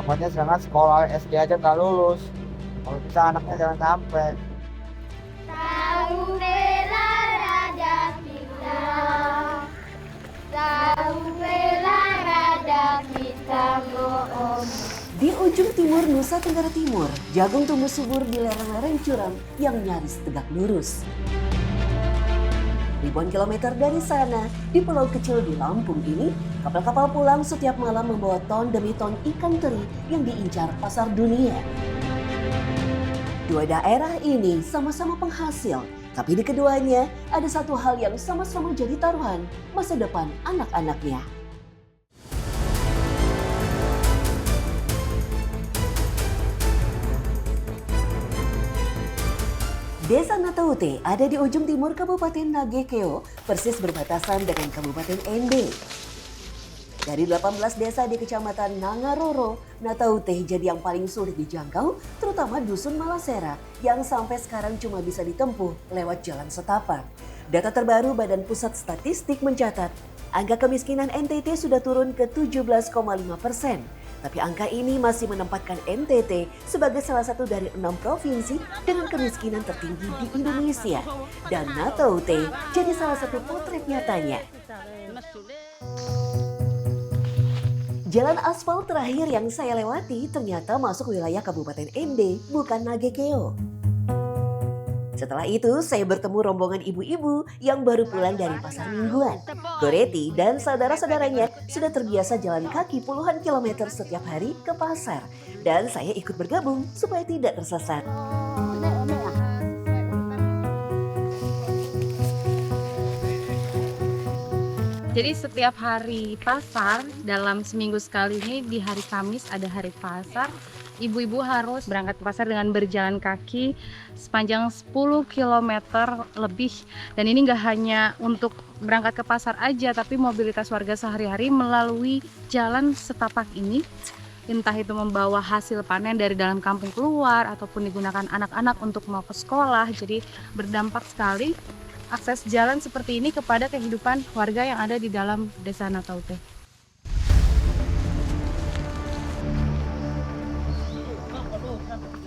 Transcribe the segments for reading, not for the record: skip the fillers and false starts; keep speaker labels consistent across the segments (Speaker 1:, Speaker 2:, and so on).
Speaker 1: Pokoknya jangan sekolah SD aja nggak lulus. Kalau bisa anaknya jangan sampai.
Speaker 2: Tahu bela raja kita, tahu bela raja kita bohong.
Speaker 3: Di ujung timur Nusa Tenggara Timur, jagung tumbuh subur di lereng-lereng curam yang nyaris tegak lurus. Ribuan kilometer dari sana, di pulau kecil di Lampung ini, kapal-kapal pulang setiap malam membawa ton demi ton ikan teri yang diincar pasar dunia. Dua daerah ini sama-sama penghasil, tapi di keduanya ada satu hal yang sama-sama jadi taruhan masa depan anak-anaknya. Desa Nataute ada di ujung timur Kabupaten Nagekeo, persis berbatasan dengan Kabupaten Ende. Dari 18 desa di Kecamatan Nangaroro, Nataute jadi yang paling sulit dijangkau, terutama Dusun Malasera yang sampai sekarang cuma bisa ditempuh lewat jalan setapak. Data terbaru Badan Pusat Statistik mencatat, angka kemiskinan NTT sudah turun ke 17,5%. Tapi angka ini masih menempatkan NTT sebagai salah satu dari 6 provinsi dengan kemiskinan tertinggi di Indonesia. Dan Nataute jadi salah satu potret nyatanya. Jalan aspal terakhir yang saya lewati ternyata masuk wilayah Kabupaten Ende, bukan Nagekeo. Setelah itu, saya bertemu rombongan ibu-ibu yang baru pulang dari pasar mingguan. Goreti dan saudara-saudaranya sudah terbiasa jalan kaki puluhan kilometer setiap hari ke pasar. Dan saya ikut bergabung supaya tidak tersesat.
Speaker 4: Jadi setiap hari pasar, dalam seminggu sekali ini di hari Kamis ada hari pasar. Ibu-ibu harus berangkat ke pasar dengan berjalan kaki sepanjang 10 km lebih. Dan ini nggak hanya untuk berangkat ke pasar aja, tapi mobilitas warga sehari-hari melalui jalan setapak ini. Entah itu membawa hasil panen dari dalam kampung keluar, ataupun digunakan anak-anak untuk mau ke sekolah. Jadi berdampak sekali akses jalan seperti ini kepada kehidupan warga yang ada di dalam Desa Nataute.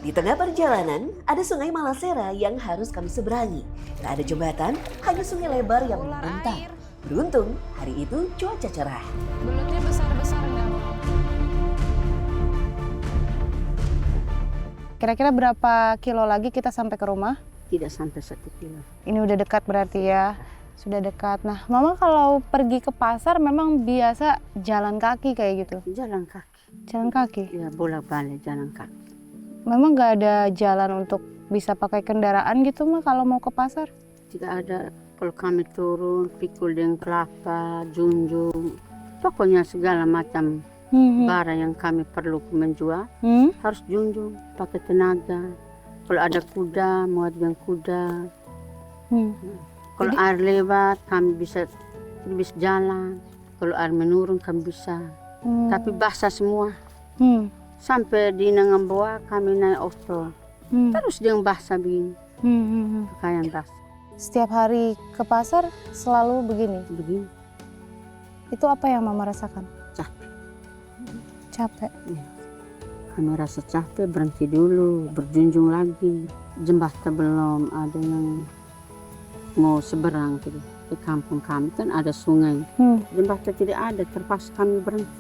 Speaker 3: Di tengah perjalanan, ada sungai Malasera yang harus kami seberangi. Tak ada jembatan, hanya sungai lebar yang membentang. Beruntung, hari itu cuaca cerah.
Speaker 4: Belutnya besar-besar nggak? Kira-kira berapa kilo lagi kita sampai ke rumah?
Speaker 5: Tidak sampai 1 kilo.
Speaker 4: Ini udah dekat berarti ya, sudah dekat. Nah, Mama kalau pergi ke pasar memang biasa jalan kaki kayak gitu?
Speaker 5: Jalan kaki.
Speaker 4: Jalan kaki?
Speaker 5: Ya bolak-balik jalan kaki.
Speaker 4: Memang nggak ada jalan untuk bisa pakai kendaraan gitu mah kalau mau ke pasar?
Speaker 5: Tidak ada. Kalau kami turun, pikul dengan kelapa, junjung. Pokoknya segala macam barang yang kami perlu menjual harus junjung, pakai tenaga. Kalau ada kuda, muat dengan kuda. Kalau air lewat, kami bisa jalan. Kalau air menurun, kami bisa. Tapi basah semua. Sampai di Nangamboa, kami naik oto. Terus dengan basah begini. Pakaian basah.
Speaker 4: Setiap hari ke pasar selalu begini?
Speaker 5: Begini.
Speaker 4: Itu apa yang Mama rasakan?
Speaker 5: Capek.
Speaker 4: Capek?
Speaker 5: Ya. Kami rasa capek, berhenti dulu, berjunjung lagi. Jembatan belum ada yang mau seberang gitu. Di kampung kami kan ada sungai. Jembatan tidak ada, terpaksa kami berhenti.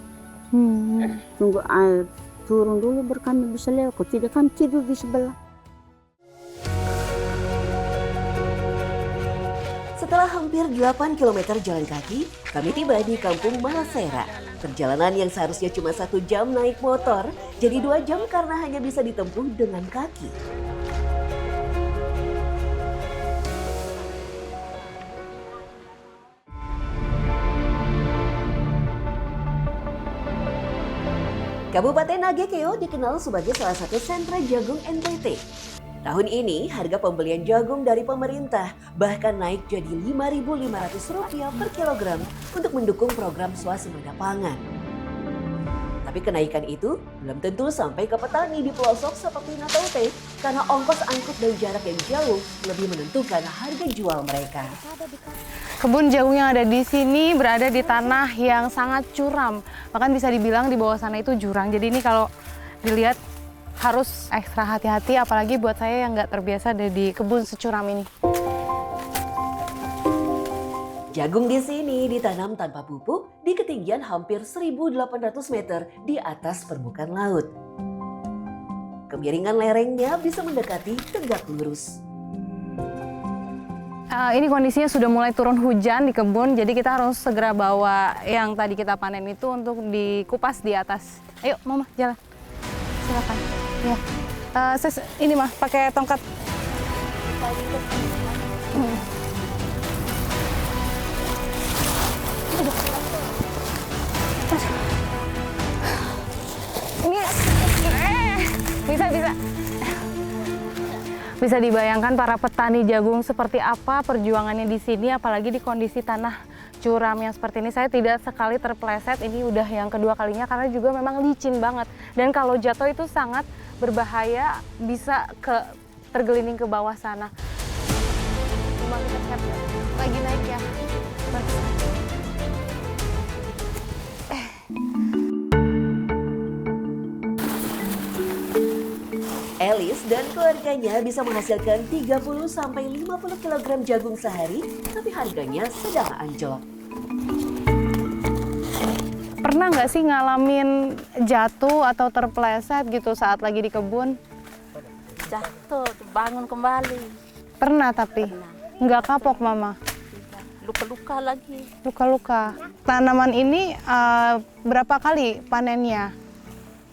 Speaker 5: Tunggu air turun dulu baru kami bisa lewat. Kalau tidak kami tidur di sebelah.
Speaker 3: Setelah hampir 8 km jalan kaki, kami tiba di kampung Malasera. Perjalanan yang seharusnya cuma 1 jam naik motor, jadi 2 jam karena hanya bisa ditempuh dengan kaki. Kabupaten Nagekeo dikenal sebagai salah satu sentra jagung NTT. Tahun ini harga pembelian jagung dari pemerintah bahkan naik jadi Rp5.500 per kilogram untuk mendukung program swasembada pangan. Tapi kenaikan itu belum tentu sampai ke petani di pelosok seperti Nataute karena ongkos angkut dan jarak yang jauh lebih menentukan harga jual mereka.
Speaker 4: Kebun jagung yang ada di sini berada di tanah yang sangat curam. Bahkan bisa dibilang di bawah sana itu jurang. Jadi ini kalau dilihat harus ekstra hati-hati, apalagi buat saya yang nggak terbiasa ada di kebun securam ini.
Speaker 3: Jagung di sini ditanam tanpa pupuk di ketinggian hampir 1.800 meter di atas permukaan laut. Kemiringan lerengnya bisa mendekati tegak lurus.
Speaker 4: Ini kondisinya sudah mulai turun hujan di kebun, jadi kita harus segera bawa yang tadi kita panen itu untuk dikupas di atas. Ayo, Mama, jalan. Silakan. Ya. Ini mah pakai tongkat. Ini bisa. Bisa dibayangkan para petani jagung seperti apa perjuangannya di sini, apalagi di kondisi tanah curam yang seperti ini. Saya tidak sekali terpeleset, ini udah yang kedua kalinya karena juga memang licin banget. Dan kalau jatuh itu sangat berbahaya, bisa tergelining ke bawah sana. Coba kita lihat, lagi naik ya.
Speaker 3: Elis dan keluarganya bisa menghasilkan 30-50 kg jagung sehari, tapi harganya sedang anjlok.
Speaker 4: Pernah nggak sih ngalamin jatuh atau terpeleset gitu saat lagi di kebun?
Speaker 5: Jatuh, bangun kembali.
Speaker 4: Pernah tapi? Nggak kapok, Mama?
Speaker 5: Luka-luka lagi.
Speaker 4: Luka-luka. Tanaman ini berapa kali panennya?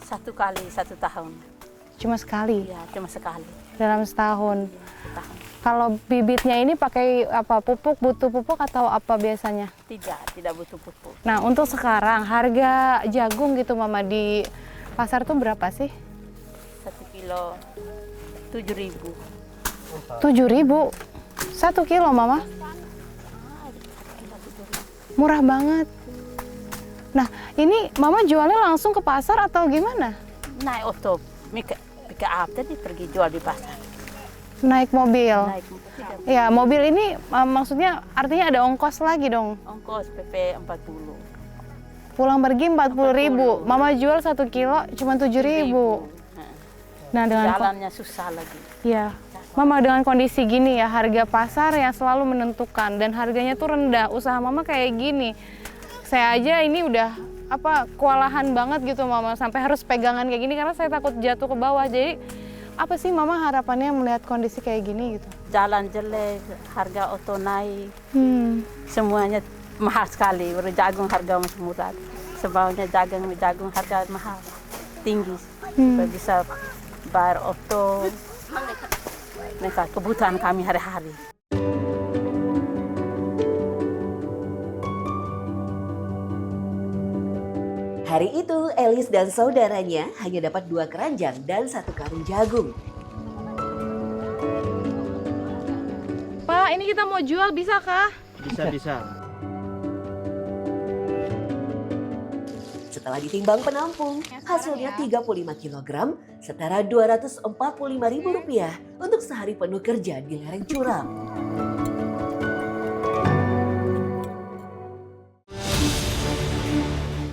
Speaker 5: 1 kali 1 tahun.
Speaker 4: Cuma sekali?
Speaker 5: Ya, cuma sekali.
Speaker 4: Dalam setahun?
Speaker 5: Tahun.
Speaker 4: Kalau bibitnya ini pakai apa? Pupuk, butuh pupuk atau apa biasanya?
Speaker 5: Tidak butuh pupuk.
Speaker 4: Nah, untuk sekarang harga jagung gitu, Mama, di pasar tuh berapa sih?
Speaker 5: 1 kilo 7.000.
Speaker 4: 7.000? 1 kilo, Mama? Murah banget. Nah, ini Mama jualnya langsung ke pasar atau gimana?
Speaker 5: Naik oto, pick up tadi pergi jual di pasar.
Speaker 4: Naik mobil?
Speaker 5: Naik
Speaker 4: Ya, mobil ini maksudnya artinya ada ongkos lagi dong?
Speaker 5: ongkos PP 40.
Speaker 4: Pulang pergi 40.000, Mama jual 1 kilo cuma 7.000. Nah, dengan
Speaker 5: Jalannya susah lagi.
Speaker 4: ya, Mama dengan kondisi gini ya, harga pasar yang selalu menentukan dan harganya tuh rendah. Usaha Mama kayak gini. Saya aja ini udah kewalahan banget gitu, Mama, sampai harus pegangan kayak gini karena saya takut jatuh ke bawah. Jadi apa sih Mama harapannya melihat kondisi kayak gini gitu?
Speaker 5: Jalan jelek, harga oto naik, semuanya mahal sekali. Berjagung harga masih murah. Sebaunya jagung harga mahal, tinggi. Bisa bayar oto, mereka kebutuhan kami hari-hari.
Speaker 3: Hari itu, Elis dan saudaranya hanya dapat 2 keranjang dan 1 karung jagung.
Speaker 4: Pak, ini kita mau jual, bisa kah?
Speaker 1: Bisa.
Speaker 3: Setelah ditimbang penampung, hasilnya 35 kg, setara Rp245.000 untuk sehari penuh kerja di lereng curam.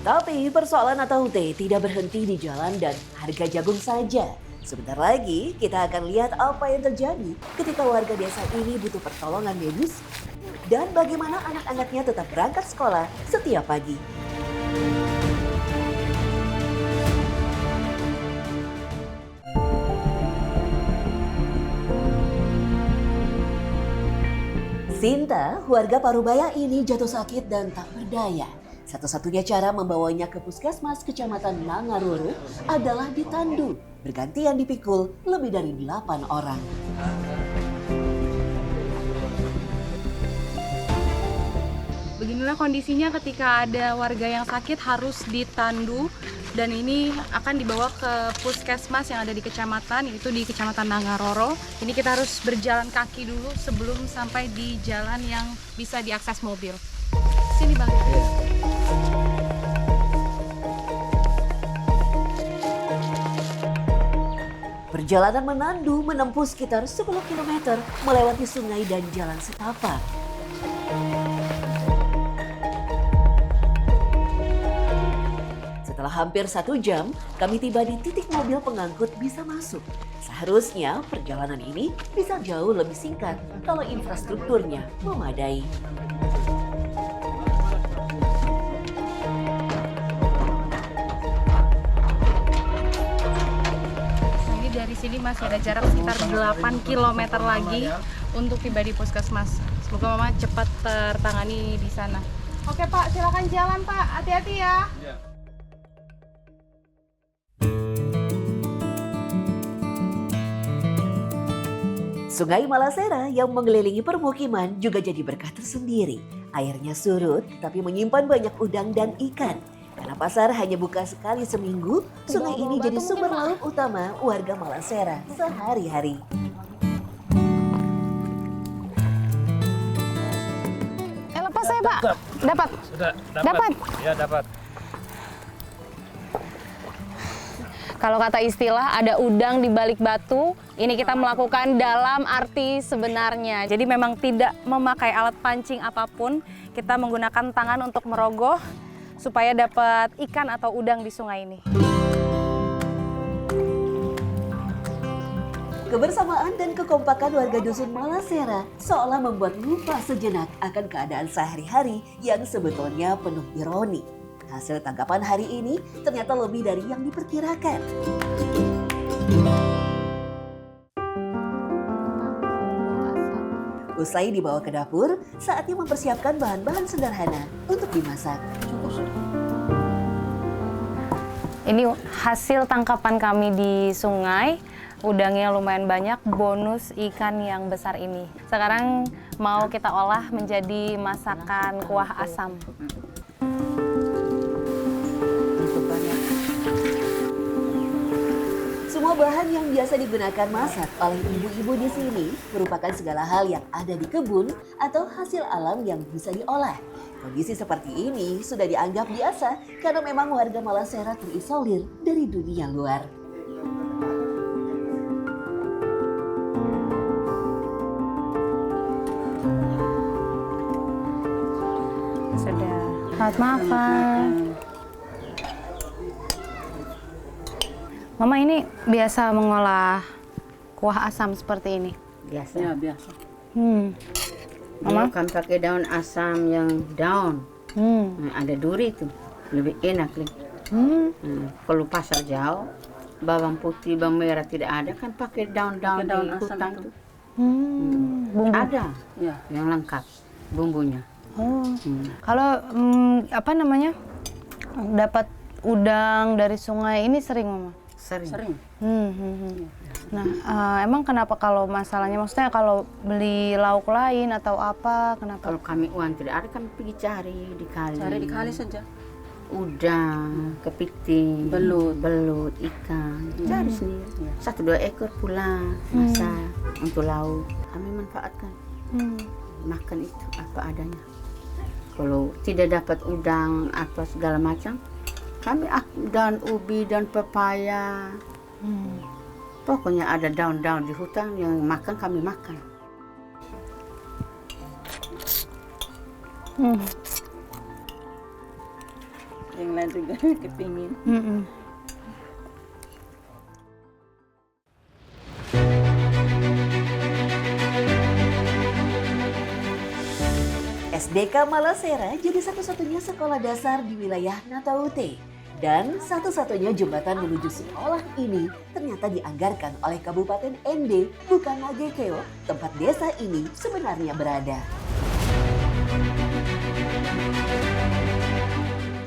Speaker 3: Tapi persoalan Nataute tidak berhenti di jalan dan harga jagung saja. Sebentar lagi kita akan lihat apa yang terjadi ketika warga desa ini butuh pertolongan medis dan bagaimana anak-anaknya tetap berangkat sekolah setiap pagi. Sinta, warga Parubaya ini jatuh sakit dan tak berdaya. Satu-satunya cara membawanya ke puskesmas kecamatan Nangaroro adalah ditandu, bergantian dipikul lebih dari 8 orang.
Speaker 4: Beginilah kondisinya ketika ada warga yang sakit harus ditandu dan ini akan dibawa ke puskesmas yang ada di kecamatan, yaitu di kecamatan Nangaroro. Ini kita harus berjalan kaki dulu sebelum sampai di jalan yang bisa diakses mobil. Sini Bang.
Speaker 3: Perjalanan menandu menempuh sekitar 10 km melewati sungai dan jalan setapak. Setelah hampir 1 jam, kami tiba di titik mobil pengangkut bisa masuk. Seharusnya perjalanan ini bisa jauh lebih singkat kalau infrastrukturnya memadai.
Speaker 4: Jadi dari sini masih ada jarak sekitar 8 km lagi untuk tiba di puskesmas. Semoga Mama cepat tertangani di sana. Oke Pak, silakan jalan Pak. Hati-hati ya.
Speaker 3: Sungai Malasera yang mengelilingi permukiman juga jadi berkah tersendiri. Airnya surut tapi menyimpan banyak udang dan ikan. Karena pasar hanya buka sekali seminggu, sungai ini jadi sumber lauk utama warga Malasera sehari-hari.
Speaker 4: Lepas saya Pak. Dapat.
Speaker 6: Sudah,
Speaker 4: Dapat.
Speaker 6: Ya, dapat.
Speaker 4: Kalau kata istilah ada udang di balik batu, ini kita melakukan dalam arti sebenarnya. Jadi memang tidak memakai alat pancing apapun, kita menggunakan tangan untuk merogoh supaya dapat ikan atau udang di sungai ini.
Speaker 3: Kebersamaan dan kekompakan warga dusun Malasera seolah membuat lupa sejenak akan keadaan sehari-hari yang sebetulnya penuh ironi. Hasil tangkapan hari ini ternyata lebih dari yang diperkirakan. Usai dibawa ke dapur, saatnya mempersiapkan bahan-bahan sederhana untuk dimasak.
Speaker 4: Ini hasil tangkapan kami di sungai. Udangnya lumayan banyak, bonus ikan yang besar ini. Sekarang mau kita olah menjadi masakan kuah asam.
Speaker 3: Semua bahan yang biasa digunakan masak oleh ibu-ibu di sini merupakan segala hal yang ada di kebun atau hasil alam yang bisa diolah. Kondisi seperti ini sudah dianggap biasa karena memang warga Malasera terisolir dari dunia luar.
Speaker 4: Sudah. Selamat makan. Mama ini biasa mengolah kuah asam seperti ini.
Speaker 5: Biasa. Ya, biasa.
Speaker 4: Mama?
Speaker 5: Kan pakai daun asam yang daun. Ada duri itu. Lebih enak nih. Kalau pasar jauh, bawang putih, bawang merah tidak ada, kan pakai daun-daun di hutan itu.
Speaker 4: Bumbu.
Speaker 5: Ada ya, yang lengkap bumbunya.
Speaker 4: Kalau apa namanya? Dapat udang dari sungai ini sering Mama?
Speaker 5: Sering.
Speaker 4: Nah, emang kenapa kalau masalahnya, maksudnya kalau beli lauk lain atau apa, kenapa?
Speaker 5: Kalau kami uang tidak ada, kami pergi cari di kali.
Speaker 7: Cari di kali saja.
Speaker 5: Udang, kepiting, belut, ikan. Cari sendiri. 1-2 ekor pulang, masak untuk lauk. Kami manfaatkan. Makan itu apa adanya. Kalau tidak dapat udang atau segala macam, kami dan ubi dan pepaya. Pokoknya ada daun-daun di hutan yang makan, kami makan.
Speaker 7: Yang lain juga kepingin.
Speaker 3: SDK Malasera jadi satu-satunya sekolah dasar di wilayah Nataute. Dan satu-satunya jembatan menuju sekolah ini ternyata dianggarkan oleh Kabupaten Ende, bukan Nagekeo, tempat desa ini sebenarnya berada.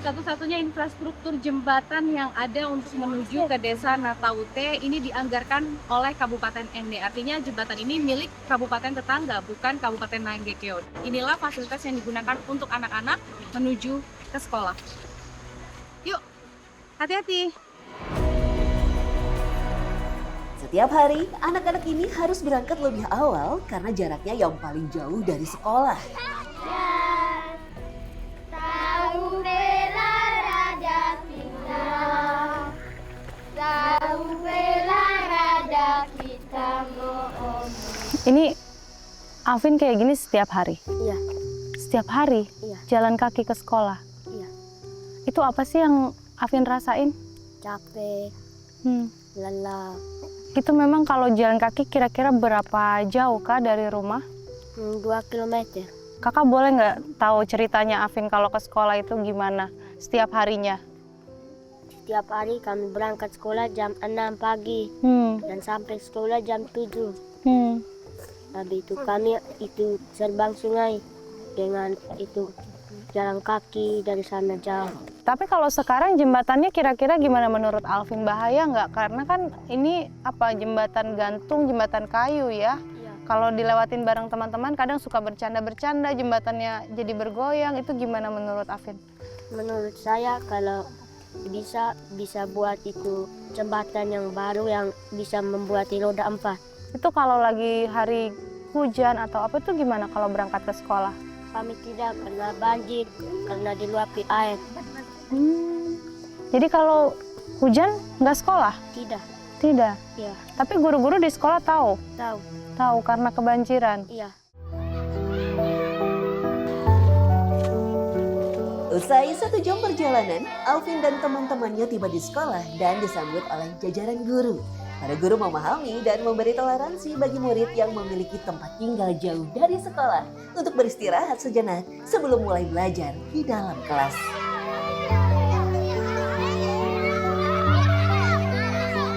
Speaker 4: Satu-satunya infrastruktur jembatan yang ada untuk menuju ke desa Nataute ini dianggarkan oleh Kabupaten Ende. Artinya jembatan ini milik kabupaten tetangga, bukan Kabupaten Nagekeo. Inilah fasilitas yang digunakan untuk anak-anak menuju ke sekolah. Yuk, hati-hati.
Speaker 3: Setiap hari, anak-anak ini harus berangkat lebih awal karena jaraknya yang paling jauh dari sekolah.
Speaker 2: Tahu bela raja kita, tahu bela raja
Speaker 4: Ini Alvin kayak gini setiap hari?
Speaker 2: Iya.
Speaker 4: Setiap hari?
Speaker 2: Iya.
Speaker 4: Jalan kaki ke sekolah?
Speaker 2: Iya.
Speaker 4: Itu apa sih yang Alvin rasain?
Speaker 2: Capek, lelah.
Speaker 4: Itu memang kalau jalan kaki kira-kira berapa jauh kah dari rumah?
Speaker 2: 2 kilometer.
Speaker 4: Kakak boleh nggak tahu ceritanya Alvin kalau ke sekolah itu gimana setiap harinya?
Speaker 2: Setiap hari kami berangkat sekolah jam 6 pagi dan sampai sekolah jam 7. Habis itu kami itu seberang sungai dengan itu jalan kaki dari sana jauh.
Speaker 4: Tapi kalau sekarang jembatannya kira-kira gimana menurut Alvin? Bahaya nggak? Karena kan ini apa, jembatan gantung, jembatan kayu ya. Kalau dilewatin bareng teman-teman kadang suka bercanda-bercanda, jembatannya jadi bergoyang. Itu gimana menurut Alvin?
Speaker 2: Menurut saya kalau bisa buat itu jembatan yang baru yang bisa membuat roda 4.
Speaker 4: Itu kalau lagi hari hujan atau apa itu gimana kalau berangkat ke sekolah?
Speaker 2: Kami tidak karena banjir, karena diluapi air.
Speaker 4: Jadi kalau hujan nggak sekolah?
Speaker 2: Tidak,
Speaker 4: Tidak.
Speaker 2: iya,
Speaker 4: Tapi guru-guru di sekolah tahu?
Speaker 2: tahu,
Speaker 4: Tahu karena kebanjiran.
Speaker 2: iya.
Speaker 3: Usai 1 jam perjalanan, Alvin dan teman-temannya tiba di sekolah dan disambut oleh jajaran guru. Para guru memahami dan memberi toleransi bagi murid yang memiliki tempat tinggal jauh dari sekolah untuk beristirahat sejenak sebelum mulai belajar di dalam kelas.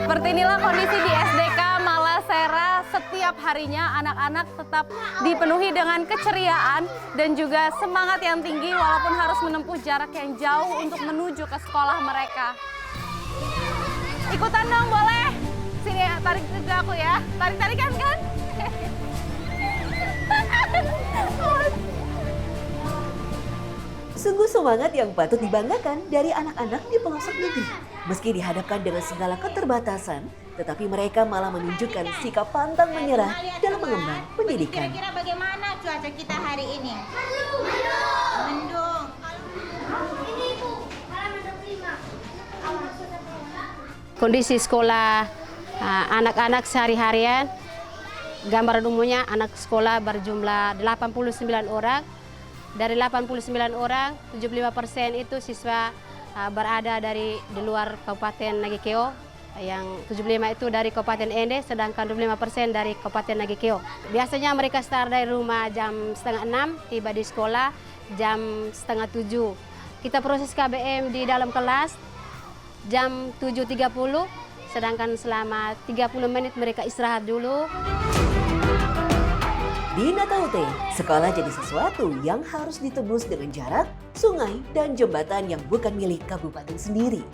Speaker 4: Seperti inilah kondisi di SDK Malasera. Setiap harinya anak-anak tetap dipenuhi dengan keceriaan dan juga semangat yang tinggi walaupun harus menempuh jarak yang jauh untuk menuju ke sekolah mereka. Ikutan dong boleh? Sini ya, tarik juga aku ya. Tarik-tarikan kan?
Speaker 3: Sungguh semangat yang patut dibanggakan dari anak-anak di pelosok negeri. Meski dihadapkan dengan segala keterbatasan, tetapi mereka malah menunjukkan sikap pantang menyerah dalam mengemban pendidikan.
Speaker 6: Kira-kira bagaimana cuaca kita hari ini? Mendung.
Speaker 8: Kondisi sekolah anak-anak sehari-harian, gambaran umumnya anak sekolah berjumlah 89 orang. Dari 89 orang, 75% itu siswa berada di luar Kabupaten Nagekeo. Yang 75 itu dari Kabupaten Ende, sedangkan 25% dari Kabupaten Nagekeo. Biasanya mereka start dari rumah jam 5:30, tiba di sekolah jam 6:30. Kita proses KBM di dalam kelas jam 7.30, sedangkan selama 30 menit mereka istirahat dulu.
Speaker 3: Di Nataute, sekolah jadi sesuatu yang harus ditebus dengan jarak, sungai, dan jembatan yang bukan milik kabupaten sendiri.